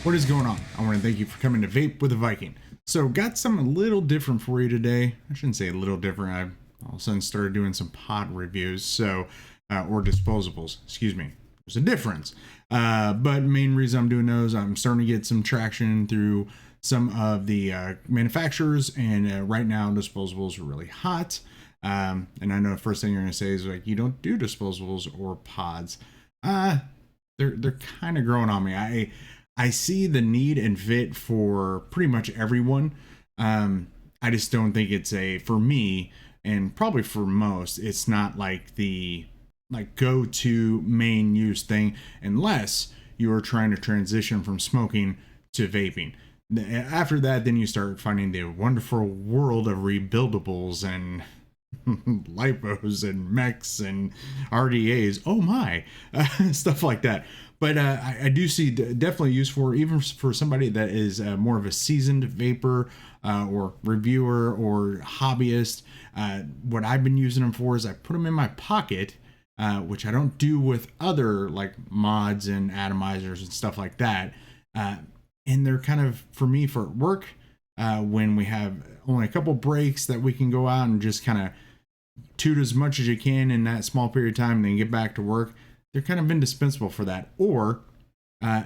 What is going on? I want to thank you for coming to Vape with the Viking. So, got something a little different for you today. I shouldn't say a little different. I all of a sudden started doing some pod reviews, or disposables. Excuse me. There's a difference. But main reason I'm doing those, I'm starting to get some traction through some of the manufacturers, and right now disposables are really hot. And I know the first thing you're going to say is like, you don't do disposables or pods. They're kind of growing on me. I see the need and fit for pretty much everyone. I just don't think it's for me, and probably for most, it's not like the go-to main use thing unless you are trying to transition from smoking to vaping. After that, then you start finding the wonderful world of rebuildables and lipos and mechs and RDAs. Oh my, stuff like that. But I do see definitely use for, even for somebody that is more of a seasoned vapor or reviewer or hobbyist. What I've been using them for is I put them in my pocket, which I don't do with other like mods and atomizers and stuff like that. And they're kind of, for me, for work, when we have only a couple breaks that we can go out and just kind of toot as much as you can in that small period of time and then get back to work. They're kind of indispensable for that. Or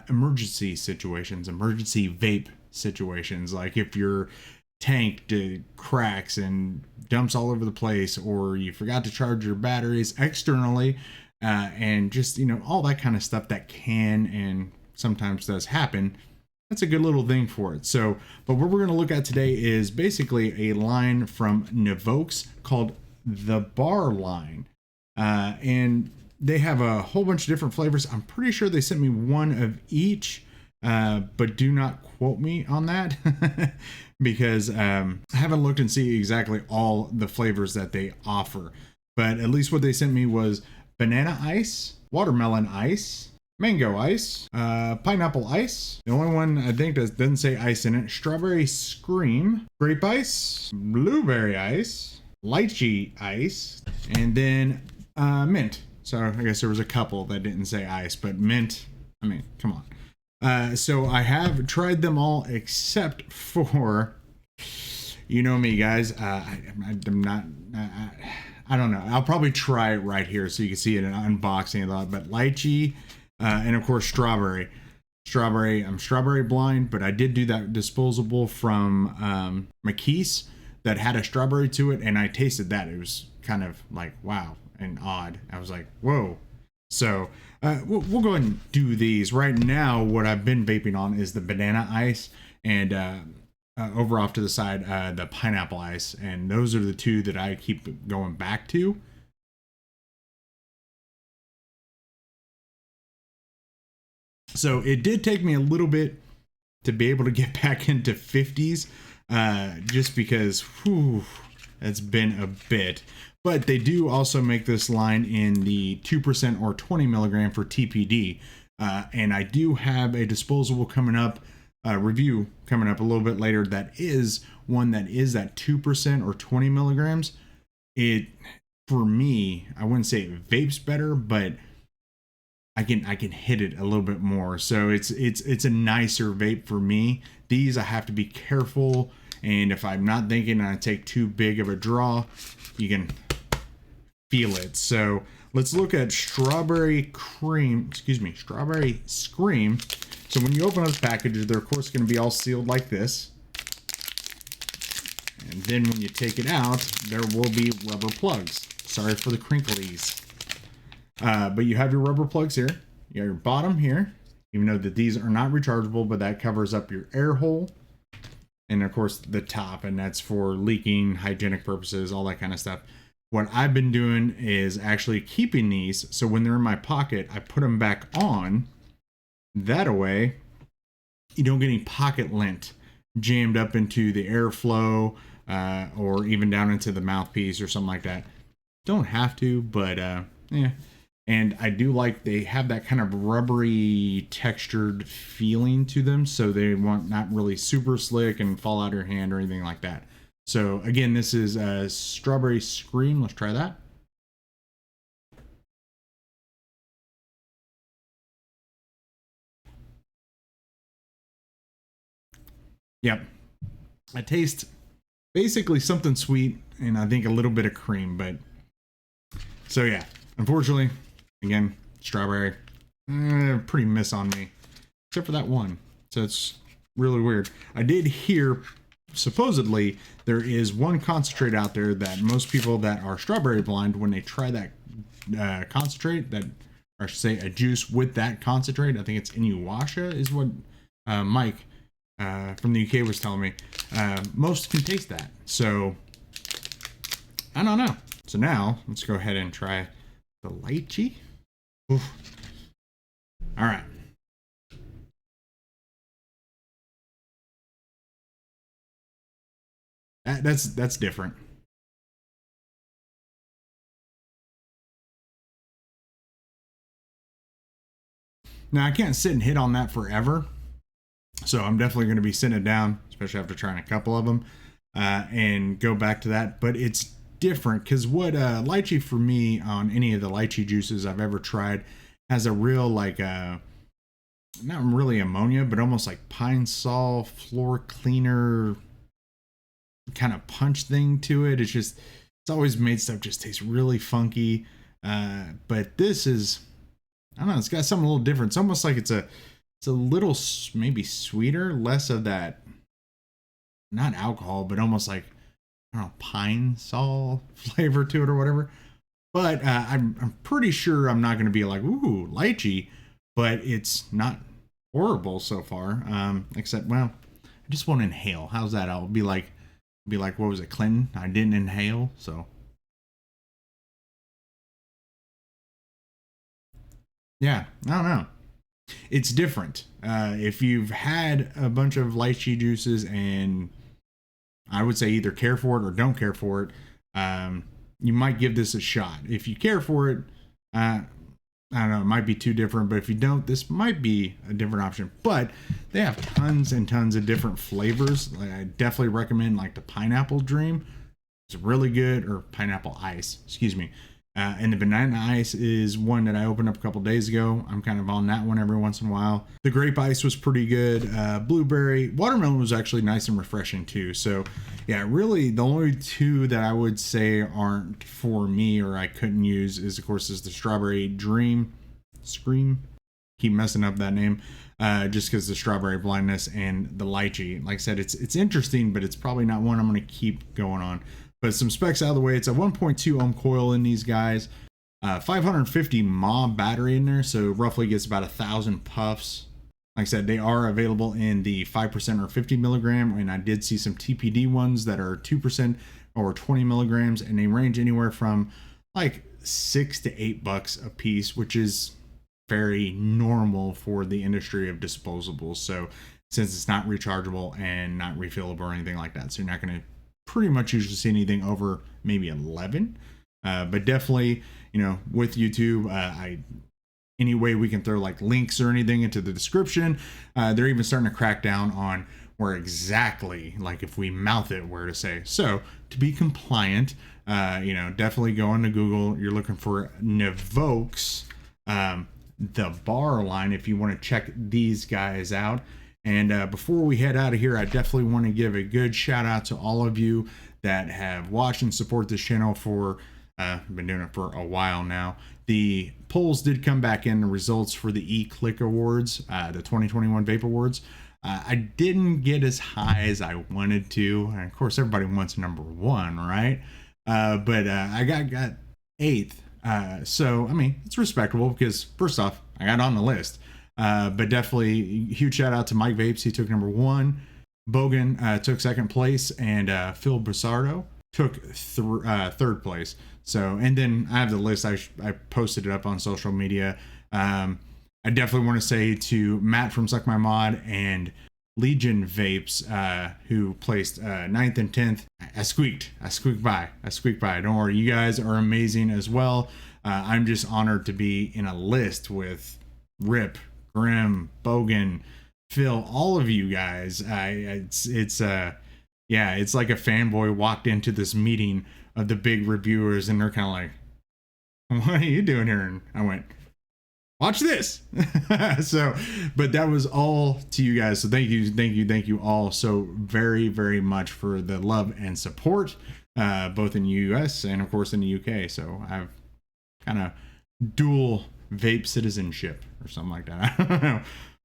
emergency situations, emergency vape situations, like if your tank cracks and dumps all over the place, or you forgot to charge your batteries externally, and just, all that kind of stuff that can and sometimes does happen. That's a good little thing for it. So, but what we're going to look at today is basically a line from Nevoks called the Bar line. And they have a whole bunch of different flavors. I'm pretty sure they sent me one of each, but do not quote me on that because I haven't looked and see exactly all the flavors that they offer. But at least what they sent me was banana ice, watermelon ice, mango ice, pineapple ice. The only one I think that doesn't say ice in it, strawberry scream, grape ice, blueberry ice, lychee ice, and then mint. So I guess there was a couple that didn't say ice, but mint, I mean, come on. So I have tried them all except for, you know me, guys. I'm not, I don't know. I'll probably try it right here so you can see it in unboxing a lot. But lychee, and of course strawberry. I'm strawberry blind, but I did do that disposable from McKees that had a strawberry to it, and I tasted that. It was kind of like, wow, and odd. I was like, whoa. So we'll go ahead and do these right now. What I've been vaping on is the banana ice, and over off to the side, the pineapple ice, and those are the two that I keep going back to. So it did take me a little bit to be able to get back into 50s, just because, whew, it's been a bit. But they do also make this line in the 2% or 20 milligram for TPD. And I do have a disposable coming up, review coming up a little bit later. That is one that is that 2% or 20 milligrams. It, for me, I wouldn't say it vapes better, but I can hit it a little bit more. So it's a nicer vape for me. These I have to be careful, and if I'm not thinking I take too big of a draw, you can feel it. So let's look at strawberry scream. So when you open those packages, they're of course going to be all sealed like this. And then when you take it out, there will be rubber plugs. Sorry for the crinklies. But you have your rubber plugs here. You got your bottom here, even though that these are not rechargeable, but that covers up your air hole. And of course the top, and that's for leaking, hygienic purposes, all that kind of stuff. What I've been doing is actually keeping these, so when they're in my pocket, I put them back on. That way, you don't get any pocket lint jammed up into the airflow, or even down into the mouthpiece or something like that. Don't have to, but yeah. And I do like they have that kind of rubbery textured feeling to them, so they want not really super slick and fall out of your hand or anything like that. So again, this is a strawberry scream. Let's try that. Yep. I taste basically something sweet and I think a little bit of cream, but so yeah, unfortunately, again, strawberry, pretty miss on me, except for that one. So it's really weird. I did hear supposedly there is one concentrate out there that most people that are strawberry blind, when they try that concentrate, that, or I should say a juice with that concentrate, I think it's Inuwasha is what Mike from the UK was telling me. Most can taste that. So I don't know. So now let's go ahead and try the lychee. Oof. All right. That's different. Now I can't sit and hit on that forever, so I'm definitely going to be sitting it down, especially after trying a couple of them, and go back to that. But it's different because what lychee for me on any of the lychee juices I've ever tried has a real like not really ammonia, but almost like pine sol floor cleaner kind of punch thing to it. It's always made stuff just taste really funky. But this is, I don't know, it's got something a little different. It's almost like it's a little maybe sweeter, less of that, not alcohol, but almost like, I don't know, pine sol flavor to it or whatever. But I'm pretty sure I'm not going to be like, ooh, lychee, but it's not horrible so far. Except, well, I just won't inhale. How's that? I'll be like, what was it, Clinton? I didn't inhale, so. Yeah, I don't know. It's different. If you've had a bunch of lychee juices and I would say either care for it or don't care for it, you might give this a shot. If you care for it, I don't know, it might be too different, but if you don't, this might be a different option. But they have tons and tons of different flavors. Like, I definitely recommend like the pineapple dream. It's really good, or pineapple ice, excuse me. And the banana ice is one that I opened up a couple days ago. I'm kind of on that one every once in a while. The grape ice was pretty good. Blueberry, watermelon was actually nice and refreshing too. So yeah, really the only two that I would say aren't for me or I couldn't use is of course the strawberry dream, scream. Keep messing up that name. Just because the strawberry blindness and the lychee. Like I said, it's interesting, but it's probably not one I'm going to keep going on. But some specs out of the way. It's a 1.2 ohm coil in these guys. 550 mAh battery in there, so roughly gets about 1,000 puffs. Like I said, they are available in the 5% or 50 milligram, and I did see some TPD ones that are 2% or 20 milligrams, and they range anywhere from like $6 to $8 a piece, which is very normal for the industry of disposables. So since it's not rechargeable and not refillable or anything like that, so you're not going to pretty much usually see anything over maybe 11. But definitely, with YouTube, any way we can throw like links or anything into the description. They're even starting to crack down on where exactly, like if we mouth it, where to say. So to be compliant, definitely go into Google. You're looking for Nevoks The Bar line if you want to check these guys out. And before we head out of here, I definitely want to give a good shout out to all of you that have watched and support this channel for, been doing it for a while now. The polls did come back in, the results for the E-Click Awards, the 2021 Vape Awards. I didn't get as high as I wanted to. And of course, everybody wants number one, right? But I got 8th. So, I mean, it's respectable because first off, I got on the list. But definitely huge shout out to Mike Vapes. He took number 1. Bogan took 2nd place, and Phil Brisardo took 3rd place. So, and then I have the list. I posted it up on social media. I definitely want to say to Matt from Suck My Mod and Legion Vapes, who placed 9th and 10th. I squeaked by. Don't worry, you guys are amazing as well. I'm just honored to be in a list with Rip, Grim, Bogan, Phil, all of you guys. It's like a fanboy walked into this meeting of the big reviewers and they're kind of like, what are you doing here? And I went, watch this. So, but that was all to you guys. So thank you all so very, very much for the love and support, both in the US and of course in the UK. So I've kind of dual vape citizenship or something like that. I don't know.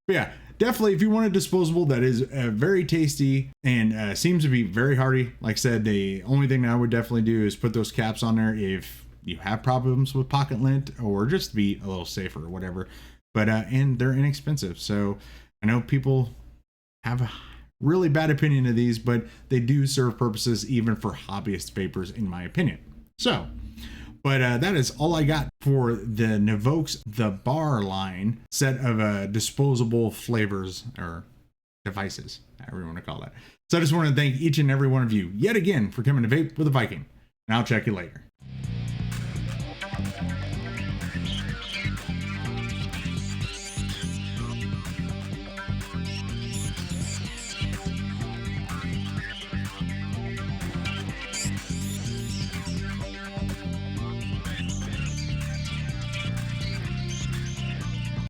But yeah, definitely if you want a disposable that is very tasty and seems to be very hardy, like I said, the only thing that I would definitely do is put those caps on there if you have problems with pocket lint, or just to be a little safer or whatever. But and they're inexpensive. So I know people have a really bad opinion of these, but they do serve purposes even for hobbyist vapors, in my opinion. So, but that is all I got for the Nevoks The Bar line set of disposable flavors or devices, however you want to call that. So I just want to thank each and every one of you yet again for coming to Vape with a Viking, and I'll check you later.